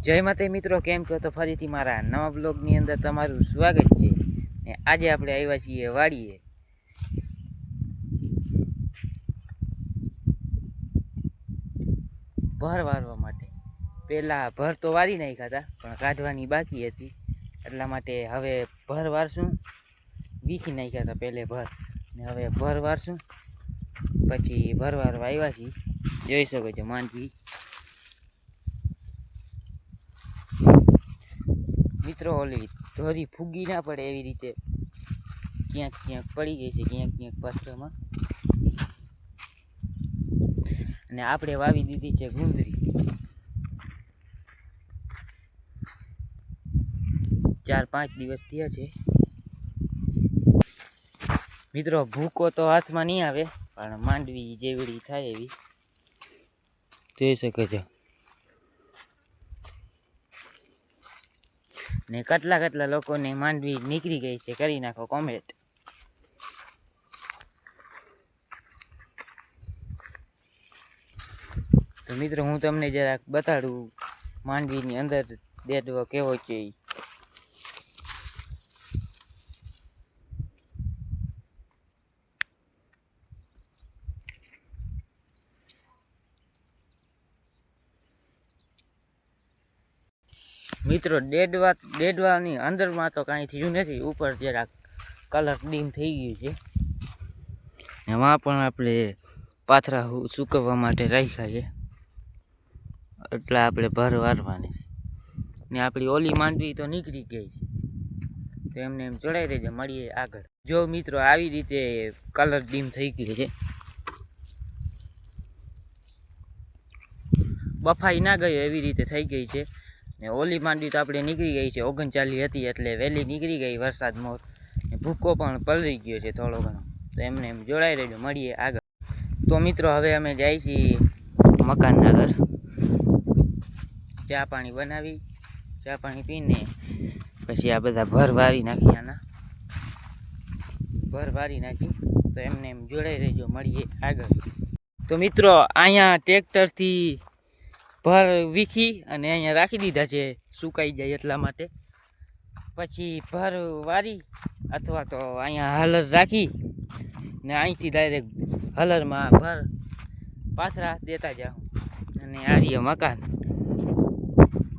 જય માતા મિત્રો, કેમ છો? તો ફરીથી મારા નવા બ્લોગની અંદર તમારું સ્વાગત છે. ને આજે આપણે આવ્યા છીએ વાડીએ. ભર વારવા માટે. પહેલાં ભર તો વારી નાખ્યા હતા, પણ કાઢવાની બાકી હતી, એટલા માટે હવે ભર વારશું. વીખી નાખ્યા હતા પહેલે ભર, ને હવે ભર વારશું. પછી ભર વારવા આવ્યા છીએ. જોઈ શકો છો માંડવી. મિત્રો ઓલી ધોરી ફૂગી ના પડે એવી રીતે ક્યાંક ક્યાંક પડી ગઈ છે, ક્યાંક ક્યાંક પાત્રમાં. અને આપણે વાવી દીધી છે ગુંદરી. 4-5 દિવસ થયા છે. મિત્રો ભૂકો તો હાથમાં નહીં આવે, પણ માંડવી જેવડી થાય એવી જોઈ શકો છો. ને કેટલા લોકોને માંડવી નીકળી ગઈ છે, કરી નાખો કોમેન્ટ. તો મિત્રો હું તમને જરાક બતાડું માંડવીની અંદર દેડવો કેવો છે. મિત્રો દેડવાની અંદરમાં તો કાંઈ થયું નથી, ઉપર જરાક કલર ડીમ થઈ ગયું છે. એમાં પણ આપણે પાથરા સૂકવવા માટે રાખ્યા છે, એટલે આપણે ભર વારવાની છે. ને આપણી ઓલી માંડવી તો નીકળી ગઈ છે, તો એમને એમ ચડાવી દેજે, મળીએ આગળ. જો મિત્રો આવી રીતે કલર ડીમ થઈ ગયું છે, બફાઈ ના ગયો એવી રીતે થઈ ગઈ છે. ને ઓલી માંડવી તો આપણે નીકળી ગઈ છે, 39 હતી એટલે વહેલી નીકળી ગઈ વરસાદ મોર. ને ભૂકો પણ પલળી ગયો છે થોડો ઘણો, તો એમને એમ જોડાઈ રહેજો, મળીએ આગળ. તો મિત્રો હવે અમે જાય છીએ મકાનના ઘર. ચા પાણી બનાવી, ચા પાણી પીને પછી આ બધા ભર વારી નાખી. આના ભર વારી નાખી, તો એમને એમ જોડાઈ રહેજો, મળીએ આગળ. તો મિત્રો અહીંયા ટ્રેક્ટરથી ભર વીખી અને અહીંયા રાખી દીધા છે, સુકાઈ જાય એટલા માટે. પછી ભર વારી અથવા તો અહીંયા હલર રાખી ને અહીંથી ડાયરેક્ટ હલરમાં ભર પાથરા દેતા જાઉં. અને આ રહ્યું મકાન.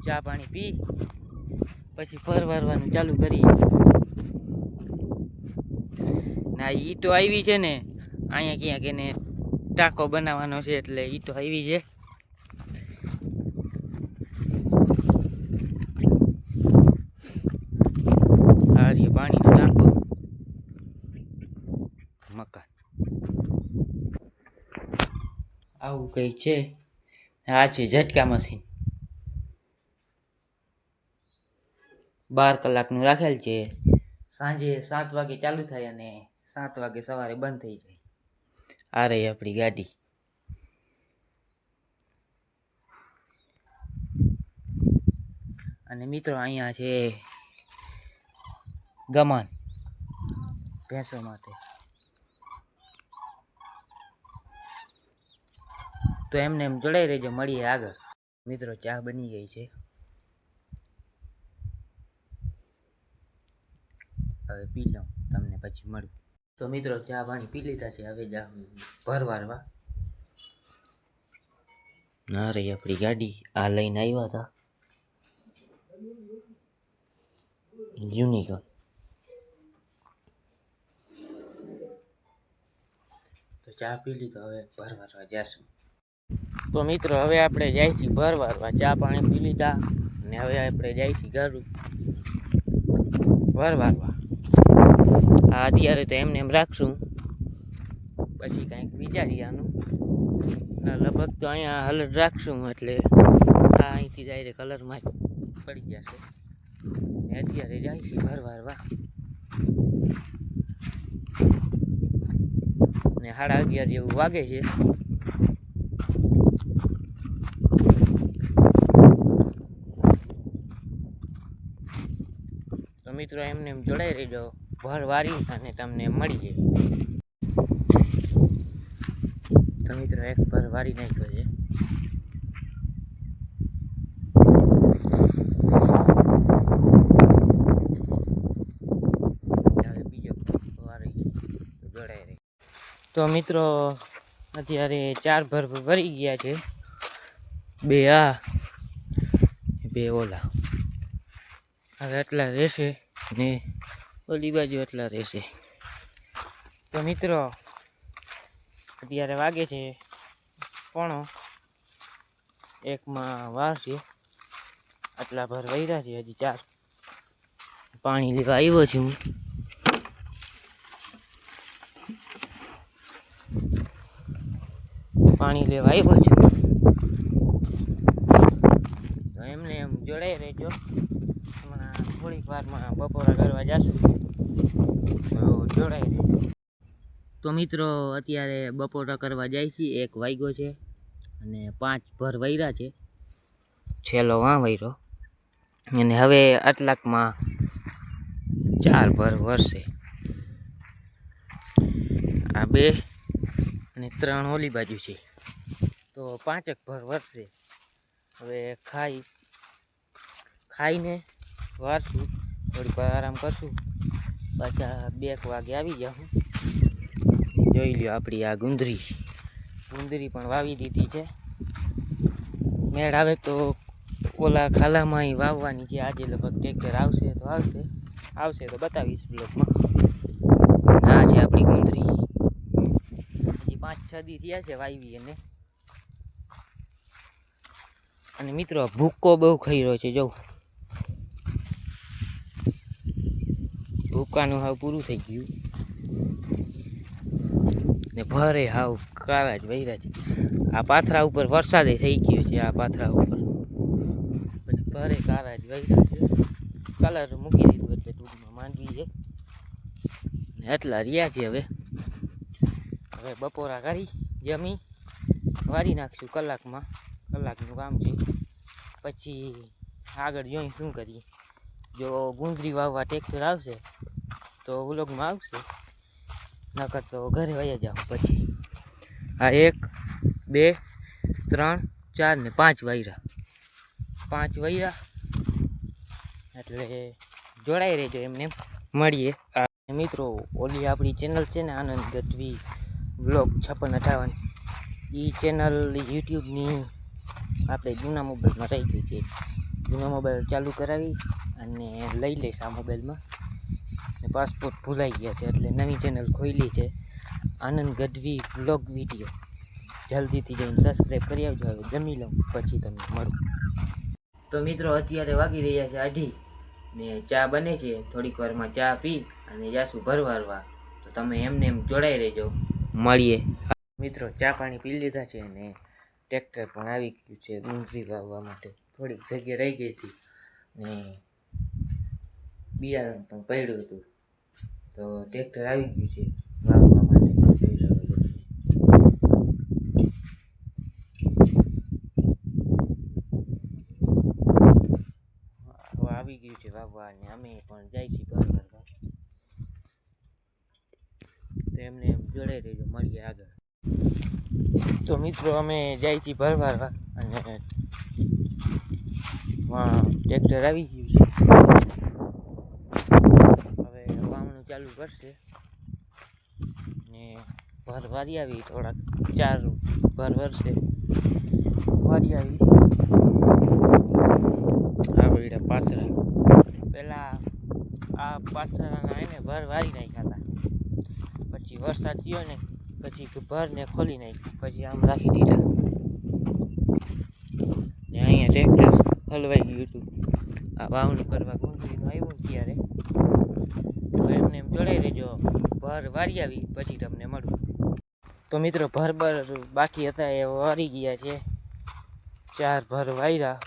ચા પાણી પી પછી ભર વારવાનું ચાલુ કરી. ના ઈંટો આવી છે ને, અહીંયા ક્યાંક એને ટાંકો બનાવવાનો છે, એટલે ઈંટો આવી છે. પાણીનો ટાંકો, મકાન આવું કંઈ છે. આ છે ઝટકા મશીન, 12 કલાકનું રાખેલ છે. સાંજે 7 વાગે ચાલુ થાય અને 7 વાગે સવારે બંધ થઈ જાય. આ રહી આપણી ગાડી. અને મિત્રો અહીંયા છે ગમાન ભેંસો માટે. તો એમને એમ જોડાઈ રહેજો, મળીએ આગળ. મિત્રો ચા બની ગઈ છે, હવે પી લઉં, તમને પછી મળું. તો મિત્રો ચા પાણી પી લીધા છે, હવે જા ભર વારવા. ના રહી આપણી ગાડી, આ લઈને આવ્યા હતા યુનિકોર્ન. તો ચા પી લીધો, હવે ભર વારવા જઈશું. તો મિત્રો હવે આપણે જાય છીએ ભર વારવા. ચા પાણી પી લીધા ને હવે આપણે જાય છીએ ઘર ભર વારવા. આ અત્યારે તો એમને એમ રાખશું, પછી કંઈક વિચારીએ આનું. લગભગ તો અહીંયા હલર રાખશું, એટલે આ અહીંથી ડાયરેક્ટ કલરમાં જ પડી જશે. ને અત્યારે જાય છે ભર વારવા. ને 11:30 જેવું વાગે છે. તો મિત્રો એમને એમ જોડાઈ રહેજો, ભર વારી અને તમને મળી જાય. તો મિત્રો એક ભર વારી નાખ્યો છે. તો મિત્રો અત્યારે 4 ભર ભરી ગયા છે, 2 આ 2 ઓલા. હવે એટલા રહેશે ને ઓલી બાજુ એટલા રહેશે. તો મિત્રો અત્યારે વાગે છે 1:45 વાર છે. આટલા ભર વૈરા છે, હજી 4. પાણી લેવા આવ્યો છું. પાણી લેવા આવ્યો છું. તો એમને એમ જોડાઈ રહેજો. હમણાં થોડીક વારમાં બપોરા કરવા જશું, તો જોડાઈ રહેજો. તો મિત્રો અત્યારે બપોરા કરવા જાય છે. 1 વાગ્યો છે અને 5 ભર વૈરા છે. છેલ્લો વૈરો અને હવે આટલાકમાં 4 ભર વરસે. આ 2 અને 3 ઓલી બાજુ છે, તો 5 ભર વરસે. હવે ખાઈને વારશું, થોડીક વાર આરામ કરશું, પાછા 2 વાગે આવી જાઉં. જોઈ લ્યો આપણી આ ગુંદરી પણ વાવી દીધી છે. મેળ આવે તો ઓલા ખાલામાં વાવવાની છે. આજે લગભગ ટ્રેક્ટર આવશે તો બતાવીશ બ્લોગમાં. આ છે આપણી ગુંદરી. હજી 5-6 દી થયા છે વાવી અને મિત્રો ભૂક્કો બહુ ખાઈ રહ્યો છે. જો ભૂક્કાનું હાવ પૂરું થઈ ગયું ને ભરે હાવ કાળા જ વૈરા છે. આ પાથરા ઉપર વરસાદે થઈ ગયો છે. આ પાથરા ઉપર પછી ભરે કાળા જ વૈરા છે. કલર મૂકી દીધું એટલે ટૂંકમાં માંડવી છે ને એટલા રહ્યા છે. હવે બપોરા કરી જમી વારી નાખશું. કલાકનું કામ છે. પછી આગળ જોઈ શું કરીએ. જો ગુંદરી વાવવા ટ્રેક્ટર આવશે તો વ્લોગમાં આવશે, નકર તો ઘરે વયા જાઉં. પછી આ 1 2 3 4 ને 5 વૈરા એટલે જોડાઈ રહેજો. એમને મળીએ. મિત્રો ઓલી આપણી ચેનલ છે ને, આનંદ ગઢવી વ્લોગ 5658, એ ચેનલ યુટ્યુબની આપણે જૂના મોબાઈલમાં રહી ગઈ છે. જૂનો મોબાઈલ ચાલુ કરાવી અને લઈ લઈશ આ મોબાઈલમાં. પાસપોર્ટ ભૂલાઈ ગયા છે એટલે નવી ચેનલ ખોલી છે, આનંદ ગઢવી વ્લોગ વિડીયો. જલ્દીથી જઈને સબસ્ક્રાઈબ કરી આવજો. હવે જમી લઉં પછી તમને મળું. તો મિત્રો અત્યારે વાગી રહ્યા છે 8 ને ચા બને છે. થોડીક વારમાં ચા પી અને જાશું ભરવારવા. તો તમે એમને એમ જોડાઈ રહેજો. મળીએ. મિત્રો ચા પાણી પી લીધા છે અને ટ્રેક્ટર પણ આવી ગયું છે ગુંદરી વાવવા માટે. થોડીક જગ્યા રહી ગઈ હતી ને બિયારણ પણ પડ્યું હતું, તો ટ્રેક્ટર આવી ગયું છે વાવવા માટે. જોઈ શકો છો. આવી ગયું છે વાવવા અને અમે પણ જાય છીએ ભરવા. તો એમને એમ જોડાઈ રહેજો. મળીએ આગળ. તો મિત્રો અમે જાય છીએ ભરવા અને ટ્રેક્ટર આવી ગયું છે. હવે વાવણું ચાલુ કરશે ને ભર વારી આવી. થોડાક 4 ભર વરસે વારી આવી. આ બધા પાથરા પેલા આ પાથરાના એને ભર વારી નાખ્યા હતા. પછી વરસાદ થયો ને પછી ભરને ખોલી નાખ્યું. પછી આમ રાખી દીધા ને અહીંયા ટ્રેક્ટર હલવાઈ ગયું હતું. આ વાવણું કરવા ગુંદરીનું આવ્યું ત્યારે. તો એમને એમ જોડાઈ રહેજો. ભર વારી આવી પછી તમને મળું. તો મિત્રો ભર બાકી હતા એ વારી ગયા છે. 4 ભર વાર્યા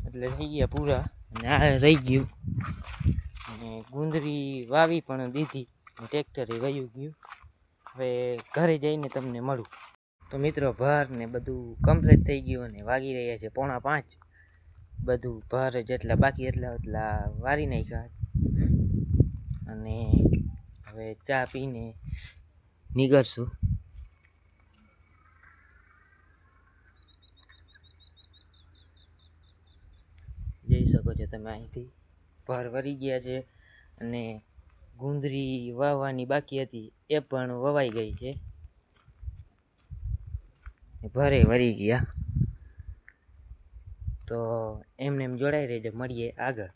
એટલે થઈ ગયા પૂરા અને આ રહી ગયું. અને ગુંદરી વાવી પણ દીધી, ટ્રેક્ટરે વયું ગયું. હવે ઘરે જઈને તમને મળું. તો મિત્રો ભર ને બધું કમ્પ્લીટ થઈ ગયું અને વાગી રહ્યા છે 4:45. બધું ભર જેટલા બાકી એટલા વારી નાખ્યા અને હવે ચા પીને નીકળશું. જોઈ શકો છો તમે અહીંથી ભર વરી ગયા છે અને ગુંદરી વાવવાની બાકી હતી એ પણ વવાઈ ગઈ છે. ભરે વળી ગયા. તો એમને એમ જોડાઈ રહેજો, મળીએ આગળ.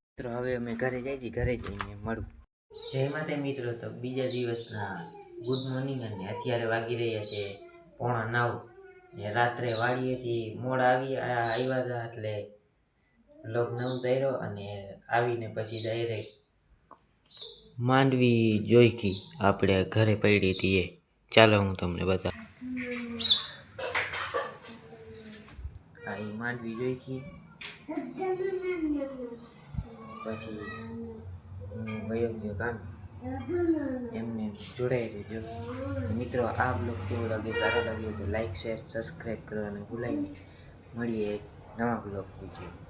મિત્રો હવે અમે ઘરે જઈએ છીએ, ઘરે જઈને મળું. જય માતા મિત્રો. તો બીજા દિવસના ગુડ મોર્નિંગ, અને અત્યારે વાગી રહ્યા છે 8:45 ને રાત્રે વાડીએથી મોડા આવ્યા હતા, એટલે લોક ન ઉતાર્યો. અને આવીને પછી ડાયરેક્ટ માંડવી જોઈકી આપણે ઘરે પડી હતી એ. ચાલો હું તમને બતાવું. આ એ માંડવી જોઈકી, પછી હું વયો ગયો કામ. એમને જોડાઈ રહેજો મિત્રો. આ બ્લોગ કેવો લાગ્યો, સારો લાગ્યો તો લાઈક, શેર, સબસ્ક્રાઈબ કરવાનું ભૂલાય નહીં. મળીએ એક નવા બ્લોગ વિડીયો.